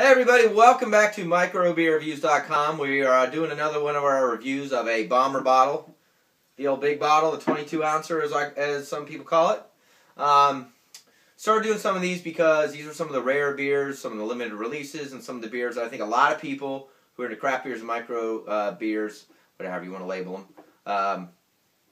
Hey everybody, welcome back to microbeerreviews.com. We are doing another one of our reviews of a bomber bottle. The old big bottle, the 22 ouncer as some people call it. Started doing some of these because these are some of the rare beers, some of the limited releases, and some of the beers that I think a lot of people who are into craft beers and micro beers, whatever you want to label them,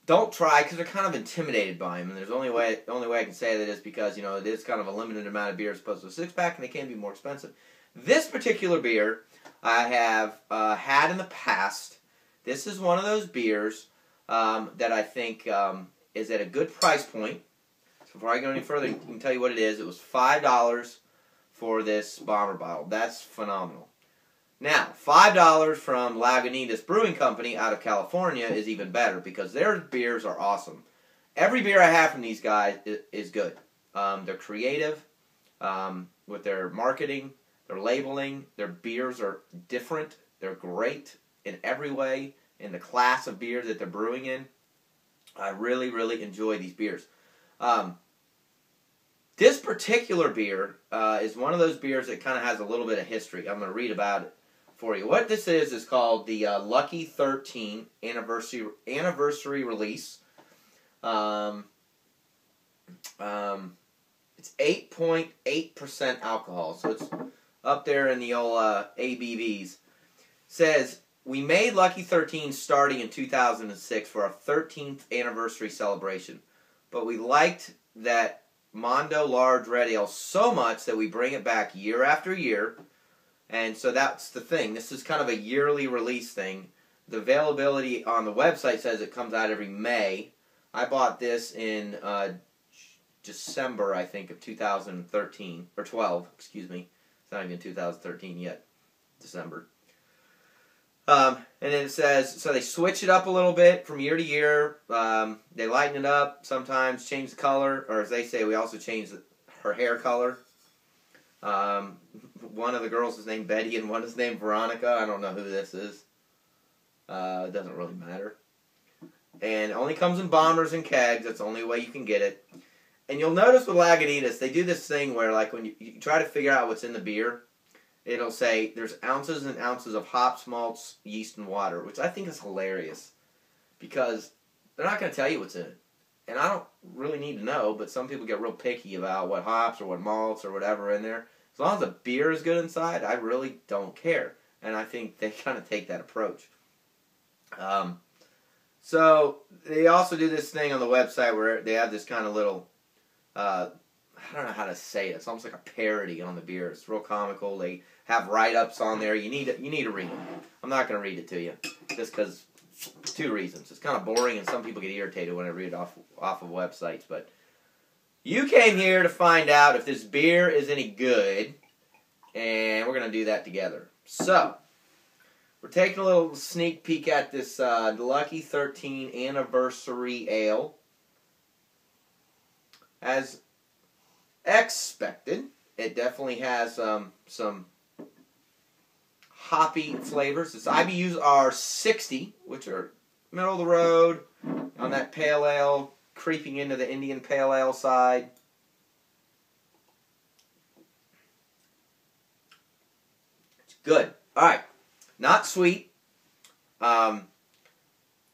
don't try because they're kind of intimidated by them. And there's only way I can say that is because, you know, it is kind of a limited amount of beer as opposed to a six-pack, and they can be more expensive. This particular beer I have had in the past. This is one of those beers that I think is at a good price point. So before I go any further, I can tell you what it is. It was $5 for this bomber bottle. That's phenomenal. Now, $5 from Lagunitas Brewing Company out of California is even better because their beers are awesome. Every beer I have from these guys is good. They're creative with their marketing. Their labeling, their beers are different. They're great in every way in the class of beer that they're brewing in. I really, really enjoy these beers. This particular beer is one of those beers that kind of has a little bit of history. I'm going to read about it for you. What this is called the Lucky 13 anniversary release. It's 8.8% alcohol, so it's up there in the old ABVs. Says, we made Lucky 13 starting in 2006 for our 13th anniversary celebration. But we liked that Mondo Large Red Ale so much that we bring it back year after year. And so that's the thing. This is kind of a yearly release thing. The availability on the website says it comes out every May. I bought this in December, I think, of 2013. Or 12, excuse me. It's not even 2013 yet. December. And then it says, so they switch it up a little bit from year to year. They lighten it up sometimes, change the color. Or as they say, we also change her hair color. One of the girls is named Betty and one is named Veronica. I don't know who this is. It doesn't really matter. And it only comes in bombers and kegs. That's the only way you can get it. And you'll notice with Lagunitas, they do this thing where, like, when you try to figure out what's in the beer, it'll say there's ounces and ounces of hops, malts, yeast, and water, which I think is hilarious because they're not going to tell you what's in it. And I don't really need to know, but some people get real picky about what hops or what malts or whatever in there. As long as the beer is good inside, I really don't care. And I think they kind of take that approach. So they also do this thing on the website where they have this kind of little... I don't know how to say it. It's almost like a parody on the beer. It's real comical. They have write-ups on there. You need to read them. I'm not going to read it to you, just because two reasons. It's kind of boring, and some people get irritated when I read it off of websites. But you came here to find out if this beer is any good, and we're going to do that together. So we're taking a little sneak peek at this Lucky 13 Anniversary Ale. As expected, it definitely has some hoppy flavors. Its IBUs are 60, which are middle of the road on that pale ale, creeping into the Indian pale ale side. It's good. All right, not sweet.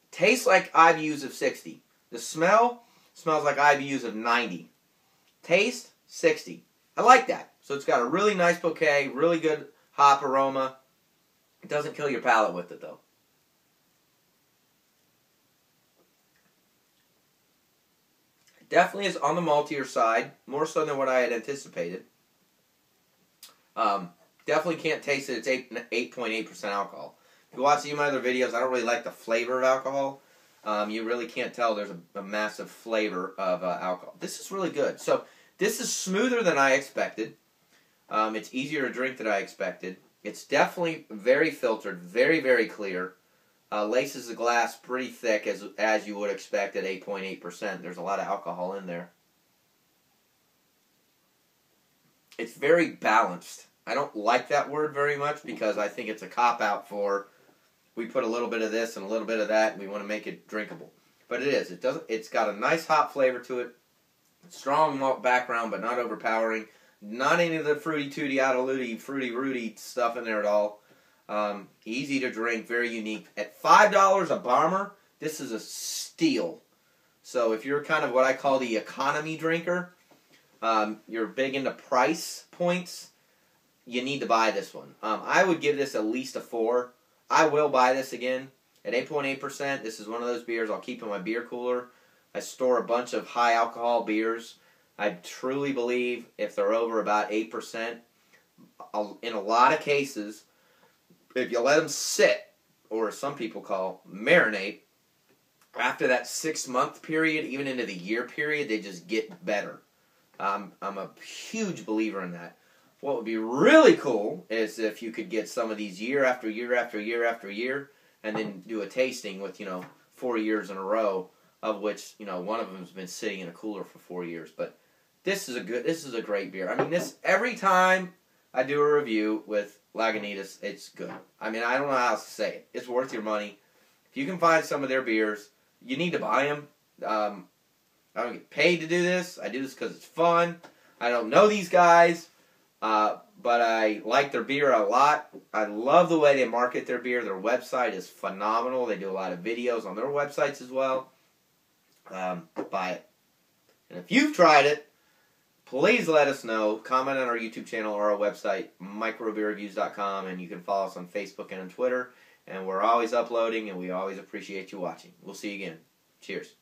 Tastes like IBUs of 60. The smell smells like IBUs of 90. Taste, 60. I like that. So it's got a really nice bouquet, really good hop aroma. It doesn't kill your palate with it, though. It definitely is on the maltier side, more so than what I had anticipated. Definitely can't taste it. It's 8.8% alcohol. If you watch some of my other videos, I don't really like the flavor of alcohol. You really can't tell there's a massive flavor of alcohol. This is really good. So this is smoother than I expected. It's easier to drink than I expected. It's definitely very filtered, very, very clear. Laces the glass pretty thick as you would expect at 8.8%. There's a lot of alcohol in there. It's very balanced. I don't like that word very much because I think it's a cop-out for... we put a little bit of this and a little bit of that, and we want to make it drinkable. But it is. It's got a nice hop flavor to it. Strong malt background, but not overpowering. Not any of the fruity tooty, outalooty, fruity rooty stuff in there at all. Easy to drink, very unique. At $5 a bomber, this is a steal. So if you're kind of what I call the economy drinker, you're big into price points, you need to buy this one. I would give this at least a 4. I will buy this again. At 8.8%, this is one of those beers I'll keep in my beer cooler. I store a bunch of high alcohol beers. I truly believe if they're over about 8%, in a lot of cases, if you let them sit, or as some people call marinate, after that 6-month period, even into the year period, they just get better. I'm a huge believer in that. What would be really cool is if you could get some of these year after year after year after year, and then do a tasting with 4 years in a row, of which one of them has been sitting in a cooler for 4 years. But this is a great beer. I mean, every time I do a review with Lagunitas, it's good. I mean, I don't know how else to say it. It's worth your money. If you can find some of their beers, you need to buy them. I don't get paid to do this. I do this because it's fun. I don't know these guys, but I like their beer a lot. I love the way they market their beer. Their website is phenomenal. They do a lot of videos on their websites as well. Buy it. And if you've tried it, please let us know. Comment on our YouTube channel or our website, microbeerreviews.com, and you can follow us on Facebook and on Twitter. And we're always uploading, and we always appreciate you watching. We'll see you again. Cheers.